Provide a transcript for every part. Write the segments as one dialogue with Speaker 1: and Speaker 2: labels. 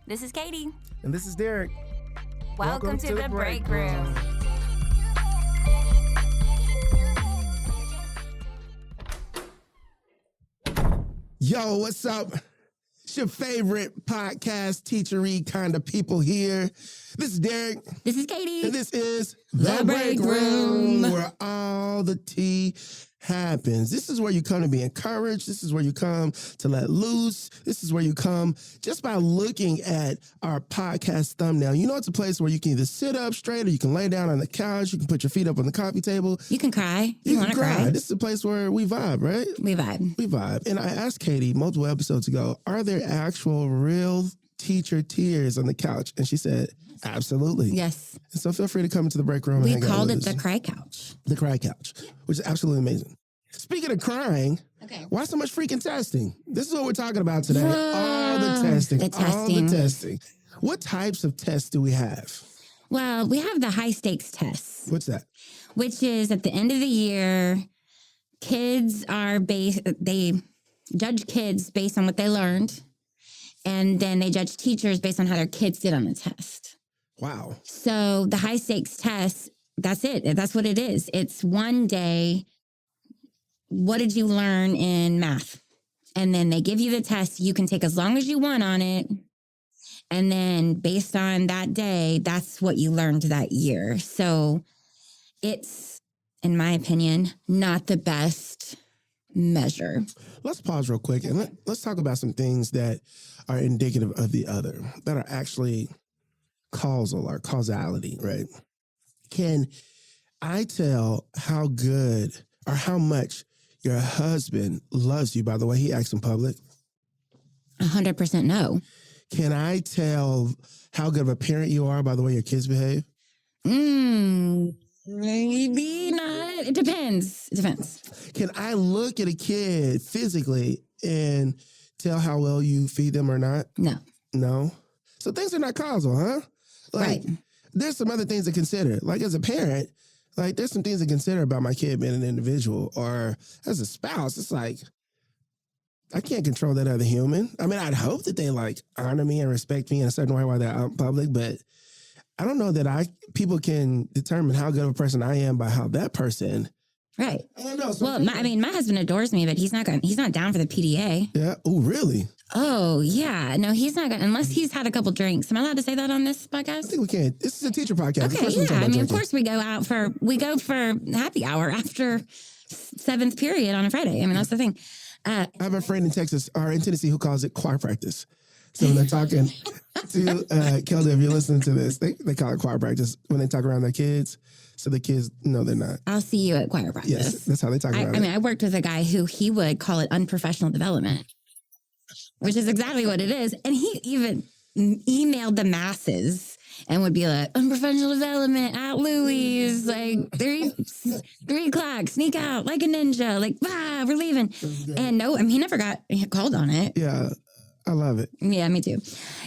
Speaker 1: This is Katie.
Speaker 2: And this is Derrick.
Speaker 1: Welcome to the break room.
Speaker 2: Yo, what's up? It's your favorite podcast teachery kind of people here. This is Derrick.
Speaker 1: This is Katie.
Speaker 2: And this is
Speaker 1: The Break Room,
Speaker 2: where all the tea happens. This is where you come to be encouraged. This is where you come to let loose. This is where you come just by looking at our podcast thumbnail. You know, it's a place where you can either sit up straight or you can lay down on the couch. You can put your feet up on the coffee table.
Speaker 1: You can cry. You want to cry.
Speaker 2: This is a place where we vibe, right?
Speaker 1: We vibe.
Speaker 2: We vibe. And I asked Katie multiple episodes ago, are there actual real teacher tears on the couch? And she said, absolutely.
Speaker 1: Yes.
Speaker 2: And so feel free to come into the break room.
Speaker 1: We
Speaker 2: and hang out
Speaker 1: called
Speaker 2: with
Speaker 1: it
Speaker 2: us.
Speaker 1: the cry couch.
Speaker 2: The cry couch, which is absolutely amazing. Speaking of crying,
Speaker 1: Okay.
Speaker 2: why so much freaking testing? This is what we're talking about today.
Speaker 1: Whoa.
Speaker 2: All the testing.
Speaker 1: The testing.
Speaker 2: All the testing. What types of tests do we have?
Speaker 1: Well, we have the high stakes tests,
Speaker 2: What's that?
Speaker 1: which is at the end of the year, kids are they judge kids based on what they learned. And then they judge teachers based on how their kids did on the test.
Speaker 2: Wow.
Speaker 1: So the high stakes test, that's it. That's what it is. It's one day. What did you learn in math? And then they give you the test. You can take as long as you want on it. And then based on that day, that's what you learned that year. So it's, in my opinion, not the best measure.
Speaker 2: Let's pause real quick and let's talk about some things that are indicative of the other, that are actually causal or causality, right? Can I tell how good or how much your husband loves you by the way he acts in public?
Speaker 1: 100% no.
Speaker 2: Can I tell how good of a parent you are by the way your kids behave?
Speaker 1: Maybe not. It depends. It depends.
Speaker 2: Can I look at a kid physically and tell how well you feed them or not?
Speaker 1: No.
Speaker 2: No. So things are not causal, huh?
Speaker 1: Right.
Speaker 2: There's some other things to consider. Like as a parent, like there's some things to consider about my kid being an individual, or as a spouse, it's like, I can't control that other human. I mean, I'd hope that they like honor me and respect me in a certain way while they're out in public, but I don't know that people can determine how good of a person I am by how that person.
Speaker 1: Right.
Speaker 2: I don't know.
Speaker 1: Well, my husband adores me, but he's not down for the PDA.
Speaker 2: Yeah. Oh, really?
Speaker 1: Oh, yeah. No, he's not going unless he's had a couple drinks. Am I allowed to say that on this
Speaker 2: I
Speaker 1: podcast?
Speaker 2: think we can. This is a teacher podcast. Of
Speaker 1: Okay,
Speaker 2: course we talk
Speaker 1: yeah.
Speaker 2: about
Speaker 1: I mean, of
Speaker 2: drinking.
Speaker 1: course we go for happy hour after seventh period on a Friday. I mean, that's the thing.
Speaker 2: I have a friend in Texas or in Tennessee who calls it choir practice. So when they're talking to Kelly, if you're listening to this, they call it choir practice when they talk around their kids. So the kids know they're not.
Speaker 1: I'll see you at choir practice.
Speaker 2: Yes, that's how they talk about it.
Speaker 1: I mean, I worked with a guy who he would call it unprofessional development, which is exactly what it is. And he even emailed the masses and would be like, unprofessional development at Louis, like 3 o'clock, sneak out like a ninja, like, we're leaving. And no, I mean, he never got called on it.
Speaker 2: Yeah, I love it.
Speaker 1: Yeah, me too.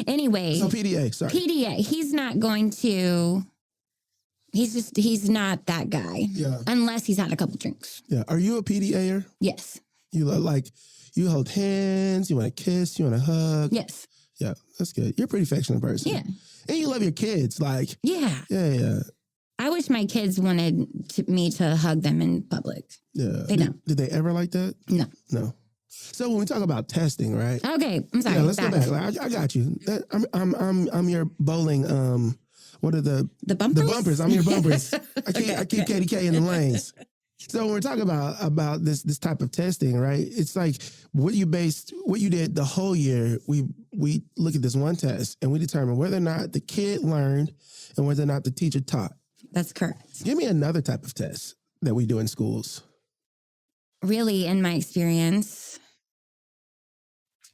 Speaker 1: Anyway.
Speaker 2: So PDA, sorry.
Speaker 1: PDA, he's not going to, he's not that guy.
Speaker 2: Yeah.
Speaker 1: Unless he's had a couple drinks.
Speaker 2: Yeah. Are you a PDAer?
Speaker 1: Yes.
Speaker 2: You look like you hold hands, you want to kiss, you want to hug.
Speaker 1: Yes.
Speaker 2: Yeah, that's good. You're a pretty affectionate person.
Speaker 1: Yeah.
Speaker 2: And you love your kids. Like,
Speaker 1: Yeah.
Speaker 2: yeah.
Speaker 1: I wish my kids wanted me to hug them in public.
Speaker 2: Yeah.
Speaker 1: They don't.
Speaker 2: Did they ever like that? No. So when we talk about testing, right?
Speaker 1: Okay, I'm sorry.
Speaker 2: Yeah, let's go back. Like, I got you. I'm your bowling. What are the
Speaker 1: bumpers?
Speaker 2: The bumpers. I'm your bumpers. I keep Katie K in the lanes. So when we're talking about this type of testing, right? It's like what you did the whole year. We look at this one test and we determine whether or not the kid learned and whether or not the teacher taught.
Speaker 1: That's correct.
Speaker 2: Give me another type of test that we do in schools.
Speaker 1: Really, in my experience,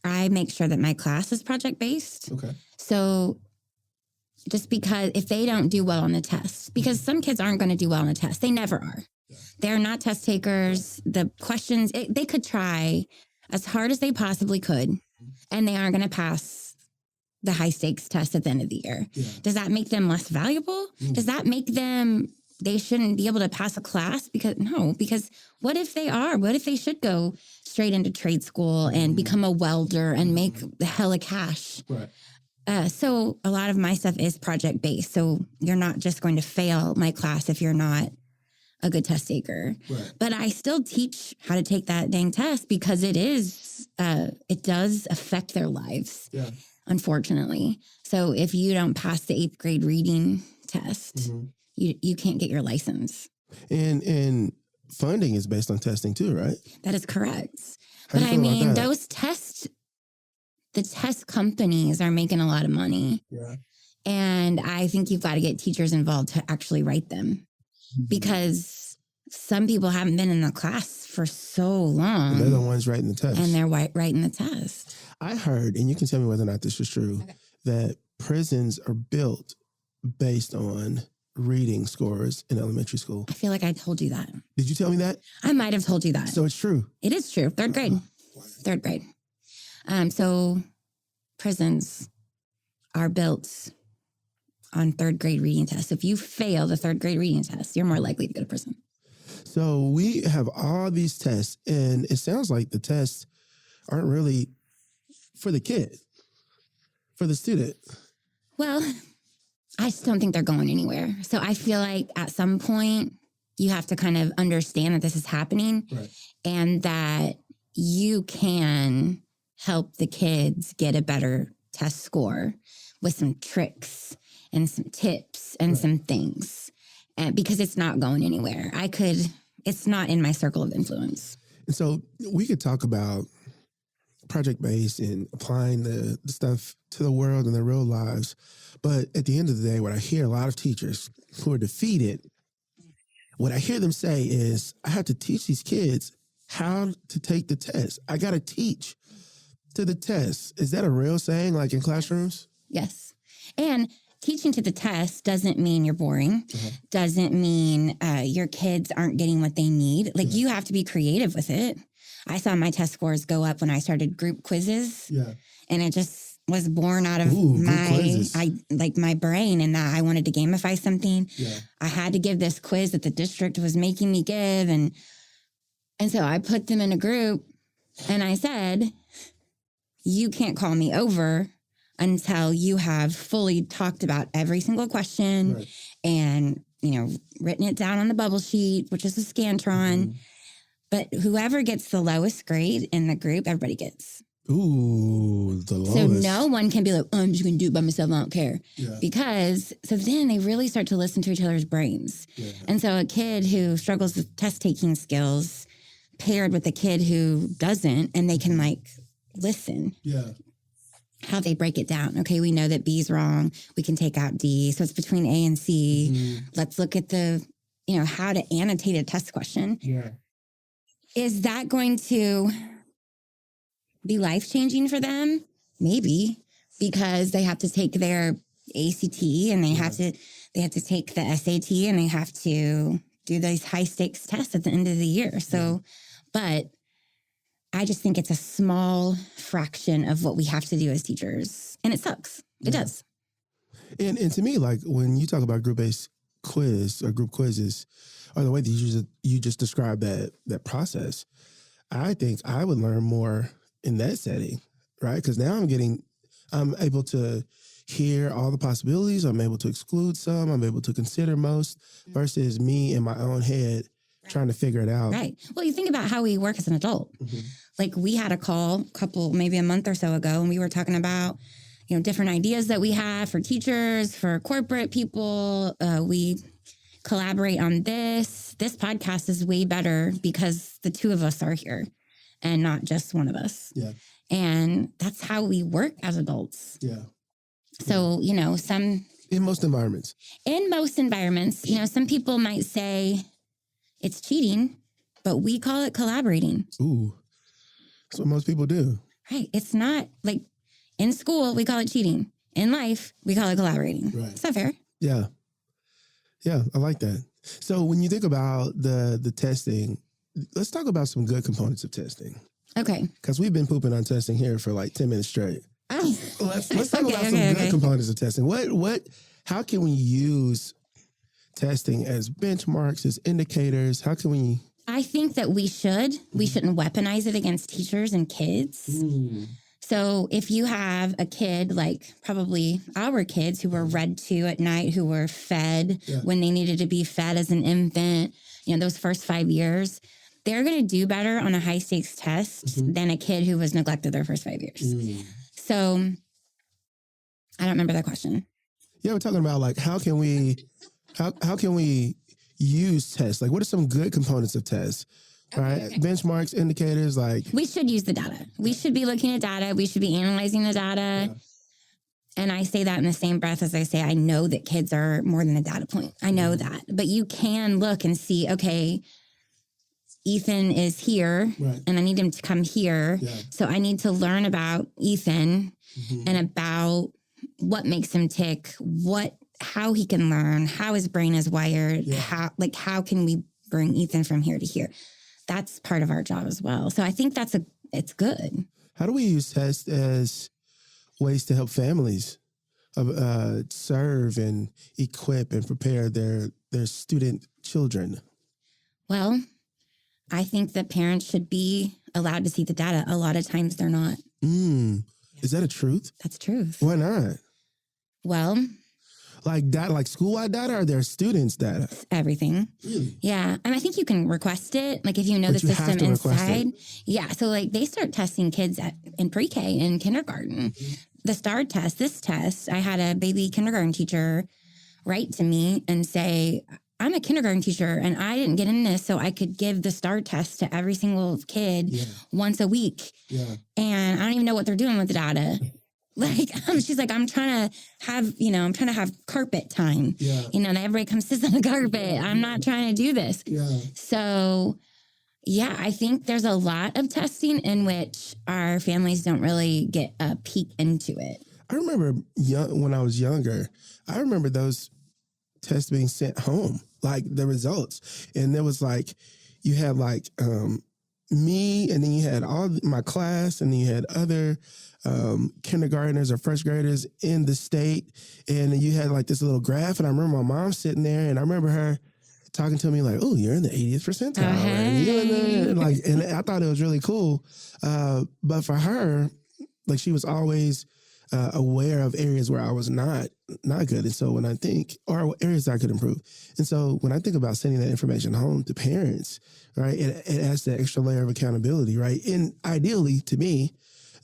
Speaker 1: I make sure that my class is project-based.
Speaker 2: Okay.
Speaker 1: So just because if they don't do well on the test, because some kids aren't going to do well on the test. They never are. Yeah. They're not test takers. The questions, they could try as hard as they possibly could, and they aren't going to pass the high stakes test at the end of the year. Yeah. Does that make them less valuable? Does that make them, they shouldn't be able to pass a class? Because what if they are? What if they should go straight into trade school and become a welder and make hella cash?
Speaker 2: Right.
Speaker 1: So a lot of my stuff is project based. So you're not just going to fail my class if you're not a good test taker.
Speaker 2: Right.
Speaker 1: But I still teach how to take that dang test because it does affect their lives, unfortunately. So if you don't pass the 8th grade reading test, you can't get your license.
Speaker 2: And funding is based on testing too, right?
Speaker 1: That is correct.
Speaker 2: How do
Speaker 1: But
Speaker 2: you
Speaker 1: I
Speaker 2: feel about
Speaker 1: mean,
Speaker 2: that?
Speaker 1: the test companies are making a lot of money.
Speaker 2: Yeah.
Speaker 1: And I think you've got to get teachers involved to actually write them because some people haven't been in the class for so long.
Speaker 2: They're the ones writing the test.
Speaker 1: And they're writing the test.
Speaker 2: I heard, and you can tell me whether or not this is true, that prisons are built based on reading scores in elementary school.
Speaker 1: I feel like I told you that.
Speaker 2: Did you tell me that?
Speaker 1: I might have told you that.
Speaker 2: So it's true.
Speaker 1: It is true. 3rd grade. 3rd grade. So prisons are built on 3rd grade reading tests. If you fail the 3rd grade reading test, you're more likely to go to prison.
Speaker 2: So we have all these tests, and it sounds like the tests aren't really for the kid, for the student.
Speaker 1: Well, I just don't think they're going anywhere. So I feel like at some point you have to kind of understand that this is happening and that you can help the kids get a better test score with some tricks and some tips and some things because it's not going anywhere. It's not in my circle of influence.
Speaker 2: And so we could talk about project-based and applying the stuff to the world and their real lives. But at the end of the day, what I hear a lot of teachers who are defeated, what I hear them say is, I have to teach these kids how to take the test. I got to teach to the test. Is that a real saying, like in classrooms?
Speaker 1: Yes. And teaching to the test doesn't mean you're boring, doesn't mean your kids aren't getting what they need. Like you have to be creative with it. I saw my test scores go up when I started group quizzes. Yeah. And it just was born out of my brain and that I wanted to gamify something. Yeah. I had to give this quiz that the district was making me give. And so I put them in a group and I said, you can't call me over until you have fully talked about every single question and, written it down on the bubble sheet, which is a Scantron. But whoever gets the lowest grade in the group, everybody gets.
Speaker 2: Ooh, the lowest.
Speaker 1: So no one can be like, oh, I'm just going to do it by myself. I don't care. Yeah. Because so then they really start to listen to each other's brains. Yeah. And so a kid who struggles with test taking skills paired with a kid who doesn't, and they can listen. Yeah. How they break it down. Okay, we know that B's wrong. We can take out D. So it's between A and C. Let's look at the, how to annotate a test question. Yeah. Is that going to be life-changing for them? Maybe, because they have to take their ACT and they have to take the SAT and they have to do these high-stakes tests at the end of the year. So, but I just think it's a small fraction of what we have to do as teachers. And it sucks. It does.
Speaker 2: And to me, when you talk about group-based quiz or group quizzes, or the way that you just described that process, I think I would learn more in that setting, right? Because now I'm able to hear all the possibilities. I'm able to exclude some. I'm able to consider most versus me in my own head trying to figure it out.
Speaker 1: Right. Well, you think about how we work as an adult. We had a call maybe a month or so ago, and we were talking about, different ideas that we have for teachers, for corporate people. We collaborate on this. This podcast is way better because the two of us are here and not just one of us. Yeah. And that's how we work as adults. Yeah. So, in most environments, some people might say it's cheating, but we call it collaborating.
Speaker 2: Ooh, that's what most people do.
Speaker 1: Right. It's not in school, we call it cheating. In life, we call it collaborating. Right. It's not fair.
Speaker 2: Yeah. Yeah, I like that. So when you think about the testing, let's talk about some good components of testing.
Speaker 1: Okay.
Speaker 2: Because we've been pooping on testing here for 10 minutes straight. Oh. Let's talk about some good components of testing. How can we use testing as benchmarks, as indicators? How can we?
Speaker 1: I think that we shouldn't weaponize it against teachers and kids. So if you have a kid, like probably our kids who were read to at night, who were fed when they needed to be fed as an infant, those first 5 years, they're going to do better on a high stakes test than a kid who was neglected their first 5 years. So I don't remember that question.
Speaker 2: Yeah, we're talking about like how can we use tests? Like, what are some good components of tests? Right, benchmarks, indicators, like
Speaker 1: we should use the data. We should be looking at data. We should be analyzing the data. Yeah. And I say that in the same breath as I say, I know that kids are more than a data point. I know that. But you can look and see, okay, Ethan is here and I need him to come here. Yeah. So I need to learn about Ethan and about what makes him tick, how he can learn, how his brain is wired, how can we bring Ethan from here to here? That's part of our job as well. So I think it's good.
Speaker 2: How do we use tests as ways to help families serve and equip and prepare their student children?
Speaker 1: Well, I think that parents should be allowed to see the data. A lot of times they're not.
Speaker 2: Is that a truth?
Speaker 1: That's truth.
Speaker 2: Why not?
Speaker 1: Well,
Speaker 2: like data, like school-wide data, or their students' data?
Speaker 1: Everything. Really? Yeah. And I think you can request it. Like if you know the system inside. Yeah. So like they start testing kids in pre-K and kindergarten. The STAR test, this test, I had a baby kindergarten teacher write to me and say, I'm a kindergarten teacher and I didn't get in this so I could give the STAR test to every single kid once a week. Yeah. And I don't even know what they're doing with the data. Like, she's like, I'm trying to have carpet time. Yeah. That everybody comes sit on the carpet. I'm not trying to do this. Yeah. So, yeah, I think there's a lot of testing in which our families don't really get a peek into it.
Speaker 2: I remember when I was younger, I remember those tests being sent home, like the results. And there was like, you had like me, and then you had all my class, and then you had other kindergartners or first graders in the state. And then you had like this little graph. And I remember my mom sitting there, and I remember her talking to me like, oh, you're in the 80th percentile. And I thought it was really cool. But for her, like she was always aware of areas where I was not good. And so when I think, or areas I could improve. And so when I think about sending that information home to parents, right, it adds that extra layer of accountability, right? And ideally, to me,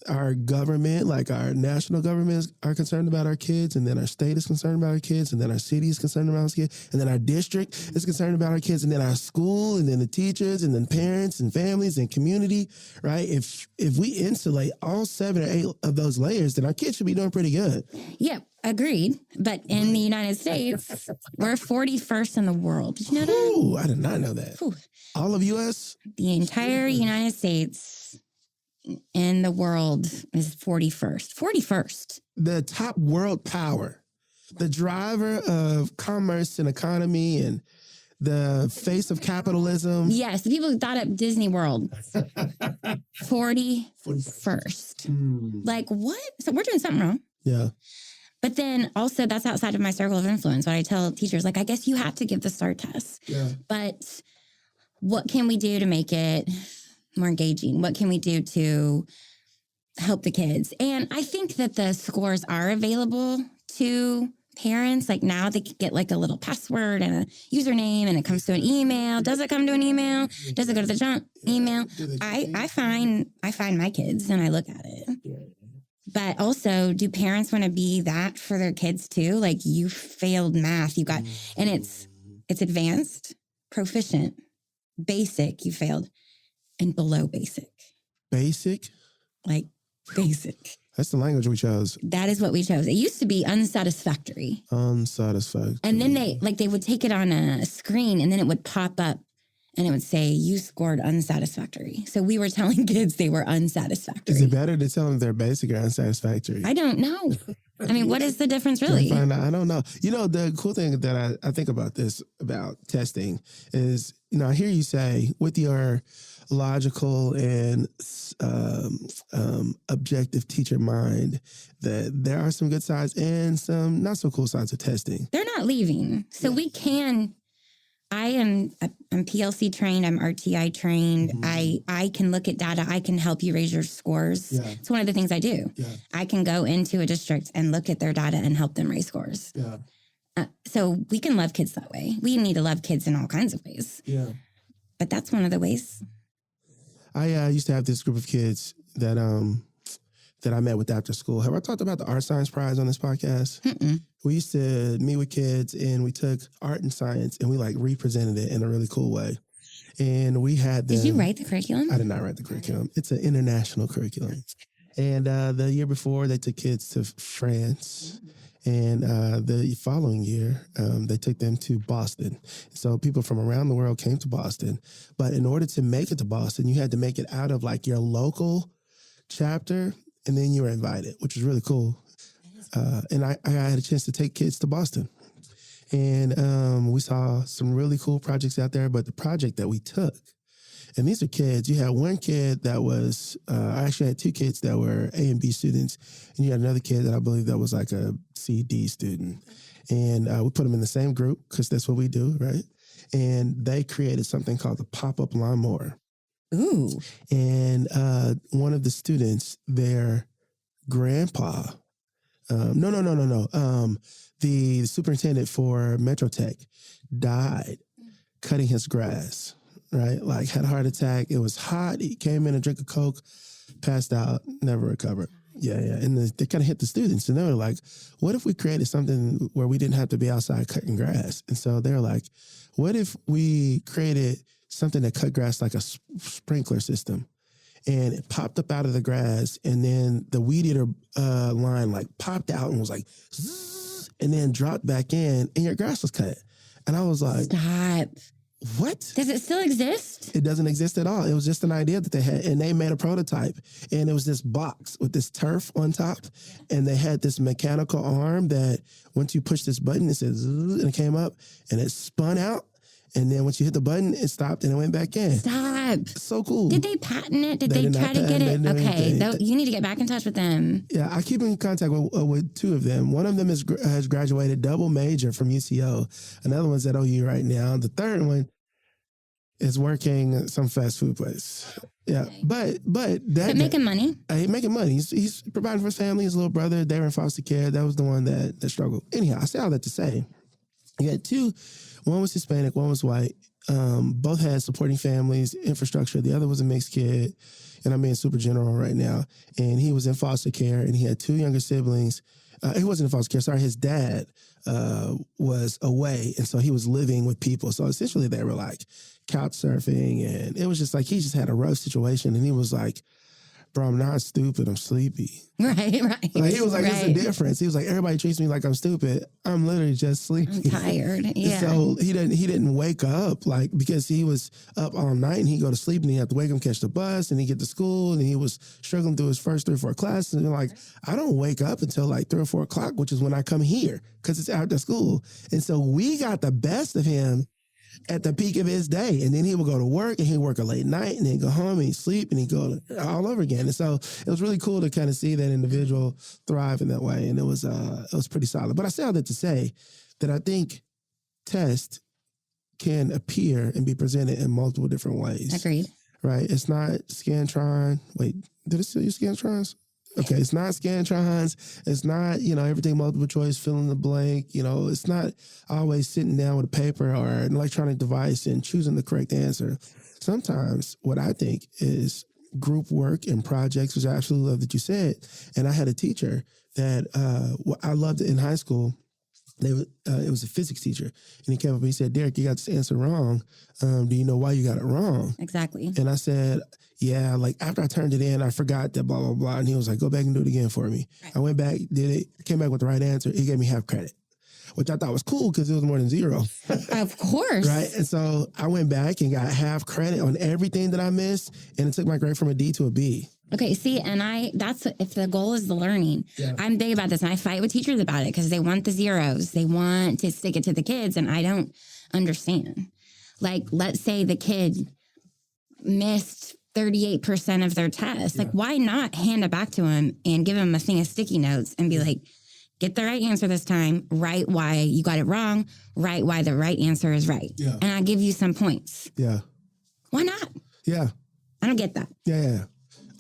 Speaker 2: our government, like our national governments are concerned about our kids, and then our state is concerned about our kids, and then our city is concerned about our kids, and then our district is concerned about our kids, and then our school, and then the teachers, and then parents and families and community, right? If we insulate all 7 or 8 of those layers, then our kids should be doing pretty good.
Speaker 1: Yeah, agreed. But in the United States, we're 41st in the world. Did you know that?
Speaker 2: Ooh, I did not know that. Ooh. All of U.S.?
Speaker 1: The entire United States in the world is 41st. 41st.
Speaker 2: The top world power, the driver of commerce and economy and the face of capitalism.
Speaker 1: Yes, the people who thought up Disney World. 41st. Like, what? So we're doing something wrong.
Speaker 2: Yeah.
Speaker 1: But then also that's outside of my circle of influence. What I tell teachers, like, I guess you have to give the STAR test. Yeah. But what can we do to make it more engaging? What can we do to help the kids? And I think that the scores are available to parents. Like now they get like a little password and a username, and it comes to an email. Does it come to an email? Does it go to the junk email? I find my kids and I look at it. But also, do parents want to be that for their kids too? Like, you failed math, you got, and it's advanced, proficient, basic, you failed, and below basic.
Speaker 2: Basic?
Speaker 1: Like basic.
Speaker 2: That's the language we chose.
Speaker 1: That is what we chose. It used to be unsatisfactory.
Speaker 2: Unsatisfactory.
Speaker 1: And then they would take it on a screen, and then it would pop up and it would say, you scored unsatisfactory. So we were telling kids they were unsatisfactory.
Speaker 2: Is it better to tell them they're basic or unsatisfactory?
Speaker 1: I don't know. I mean, what is the difference really?
Speaker 2: I don't know. You know, the cool thing that I think about this, about testing, is, you know, I hear you say with your logical and objective teacher mind that there are some good sides and some not so cool sides of testing.
Speaker 1: They're not leaving. So we can I'm PLC trained. I'm RTI trained. I can look at data. I can help you raise your scores.
Speaker 2: Yeah.
Speaker 1: It's one of the things I do.
Speaker 2: Yeah.
Speaker 1: I can go into a district and look at their data and help them raise scores.
Speaker 2: Yeah.
Speaker 1: So we can love kids that way. We need to love kids in all kinds of ways.
Speaker 2: Yeah.
Speaker 1: But that's one of the ways.
Speaker 2: I used to have this group of kids that I met with after school. Have I talked about the Art Science Prize on this podcast?
Speaker 1: Mm-mm.
Speaker 2: We used to meet with kids and we took art and science and we like represented it in a really cool way. And we had them.
Speaker 1: Did you write the curriculum?
Speaker 2: I did not write the curriculum. It's an international curriculum. And the year before, they took kids to France. And the following year, they took them to Boston. So people from around the world came to Boston. But in order to make it to Boston, you had to make it out of like your local chapter. And then you were invited, which was really cool. And I had a chance to take kids to Boston. And we saw some really cool projects out there. But the project that we took, and these are kids, you had one kid that was, I actually had two kids that were A and B students. And you had another kid that I believe that was like a C, D student. And we put them in the same group because that's what we do, right? And they created something called the pop-up lawnmower.
Speaker 1: Ooh.
Speaker 2: And one of the students, their grandpa, the superintendent for Metro Tech died cutting his grass, right? Like had a heart attack. It was hot. He came in and drank a Coke, passed out, never recovered. Yeah. And they kind of hit the students and they were like, what if we created something where we didn't have to be outside cutting grass? And so they're like, what if we created something that cut grass like a sprinkler system? And it popped up out of the grass, and then the weed eater line like popped out and was like, zzz, and then dropped back in, and your grass was cut. And I was like,
Speaker 1: stop.
Speaker 2: What?
Speaker 1: Does it still exist?
Speaker 2: It doesn't exist at all. It was just an idea that they had, and they made a prototype, and it was this box with this turf on top, and they had this mechanical arm that once you push this button, it says, and it came up, and it spun out. And then once you hit the button, it stopped and it went back in.
Speaker 1: Stop.
Speaker 2: So cool.
Speaker 1: Did they patent it? Did they try to get it? Okay. You need to get back in touch with them.
Speaker 2: Yeah, I keep in contact with two of them. One of them has graduated double major from UCO. Another one's at OU right now. The third one is working at some fast food place. Yeah. But
Speaker 1: making money.
Speaker 2: He's making money. He's providing for his family, his little brother. They were in foster care. That was the one that struggled. Anyhow, I say all that to say, you had two. One was Hispanic, one was white. Both had supporting families, infrastructure. The other was a mixed kid, and I'm being super general right now. And he was in foster care, and he had two younger siblings. He wasn't in foster care. Sorry, his dad was away, and so he was living with people. So essentially, they were like couch surfing, and it was just like he just had a rough situation, and he was like, bro, I'm not stupid. I'm sleepy.
Speaker 1: Right.
Speaker 2: Like, he was like, there's a difference. He was like, everybody treats me like I'm stupid. I'm literally just sleepy.
Speaker 1: I'm tired. Yeah.
Speaker 2: So he didn't wake up, like, because he was up all night and he'd go to sleep and he had to wake up, catch the bus, and he'd get to school, and he was struggling through his first 3 or 4 classes. And like, I don't wake up until like 3 or 4 o'clock, which is when I come here because it's after school. And so we got the best of him at the peak of his day. And then he would go to work and he'd work a late night and then go home and he'd sleep and he'd go all over again. And so it was really cool to kind of see that individual thrive in that way. And it was pretty solid. But I say all that to say that I think tests can appear and be presented in multiple different ways.
Speaker 1: Agreed.
Speaker 2: Right? It's not Scantron. Wait, did it still use Scantrons? Okay, it's not Scantrons. It's not, everything multiple choice, fill in the blank. It's not always sitting down with a paper or an electronic device and choosing the correct answer. Sometimes what I think is group work and projects, which I absolutely love that you said. And I had a teacher that I loved in high school. It was a physics teacher. And he came up and he said, Derrick, you got this answer wrong. Do you know why you got it wrong?
Speaker 1: Exactly.
Speaker 2: And I said, yeah, like after I turned it in, I forgot that blah, blah, blah. And he was like, go back and do it again for me. Right. I went back, did it, came back with the right answer. He gave me half credit, which I thought was cool because it was more than 0.
Speaker 1: Of course.
Speaker 2: Right. And so I went back and got half credit on everything that I missed. And it took my grade from a D to a B.
Speaker 1: Okay, see, and that's if the goal is the learning. Yeah. I'm big about this, and I fight with teachers about it because they want the zeros. They want to stick it to the kids, and I don't understand. Like, let's say the kid missed 38% of their test. Yeah. Like, why not hand it back to him and give him a thing of sticky notes and be like, get the right answer this time, write why you got it wrong, write why the right answer is right.
Speaker 2: Yeah.
Speaker 1: And I'll give you some points.
Speaker 2: Yeah.
Speaker 1: Why not?
Speaker 2: Yeah.
Speaker 1: I don't get that.
Speaker 2: Yeah.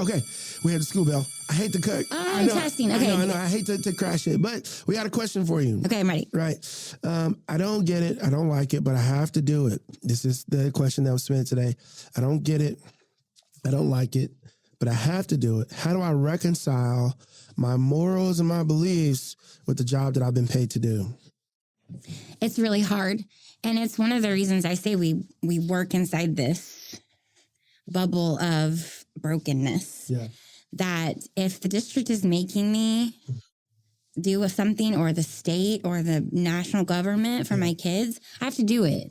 Speaker 2: Okay. We had the school bell. I hate to cut.
Speaker 1: Oh, testing. Okay.
Speaker 2: I know. I hate to crash it, but we got a question for you.
Speaker 1: Okay, I'm ready.
Speaker 2: Right. I don't get it. I don't like it, but I have to do it. This is the question that was submitted today. I don't get it. I don't like it, but I have to do it. How do I reconcile my morals and my beliefs with the job that I've been paid to do?
Speaker 1: It's really hard. And it's one of the reasons I say we work inside this bubble of brokenness.
Speaker 2: Yeah.
Speaker 1: That if the district is making me do something, or the state or the national government for my kids, I have to do it.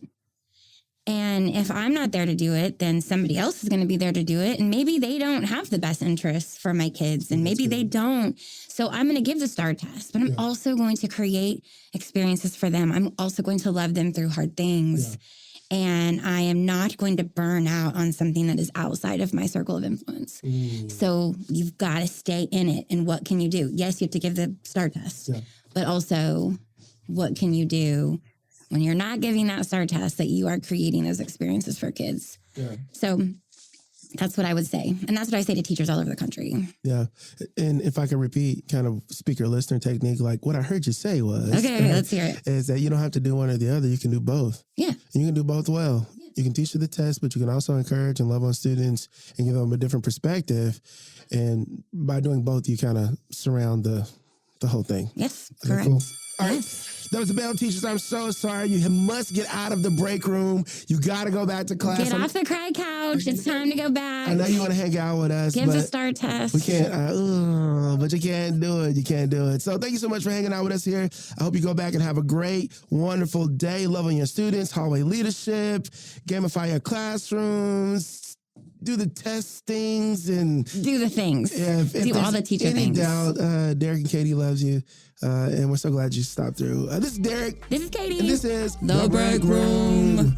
Speaker 1: And if I'm not there to do it, then somebody else is going to be there to do it. And maybe they don't have the best interests for my kids. And maybe they don't. So I'm going to give the STAR test, but I'm also going to create experiences for them. I'm also going to love them through hard things. Yeah. And I am not going to burn out on something that is outside of my circle of influence. So you've got to stay in it. And what can you do? Yes, you have to give the STAR test, but also what can you do when you're not giving that STAR test, that you are creating those experiences for kids? Yeah. So that's what I would say. And that's what I say to teachers all over the country. Yeah.
Speaker 2: And if I can repeat kind of speaker listener technique, like what I heard you say was,
Speaker 1: okay, let's hear it.
Speaker 2: Is that you don't have to do one or the other. You can do both.
Speaker 1: Yeah.
Speaker 2: And you can do both well. Yeah. You can teach to the test, but you can also encourage and love on students and give them a different perspective. And by doing both, you kind of surround the whole thing.
Speaker 1: Yes,
Speaker 2: Okay,
Speaker 1: correct.
Speaker 2: cool. All right.
Speaker 1: Yes.
Speaker 2: That was the bell, teachers. I'm so sorry. You must get out of the break room. You got to go back to class.
Speaker 1: Get off the cry couch. It's time to go back.
Speaker 2: I know you want to hang out with us.
Speaker 1: Give the STAR test.
Speaker 2: We can't, but you can't do it. You can't do it. So thank you so much for hanging out with us here. I hope you go back and have a great, wonderful day. Love on your students, hallway leadership, gamify your classrooms, do the testings and
Speaker 1: do the things. Do all the teacher things.
Speaker 2: Doubt, Derrick and Katie loves you. And we're so glad you stopped through. This is Derrick.
Speaker 1: This is Katie.
Speaker 2: And this is
Speaker 1: The Break Room.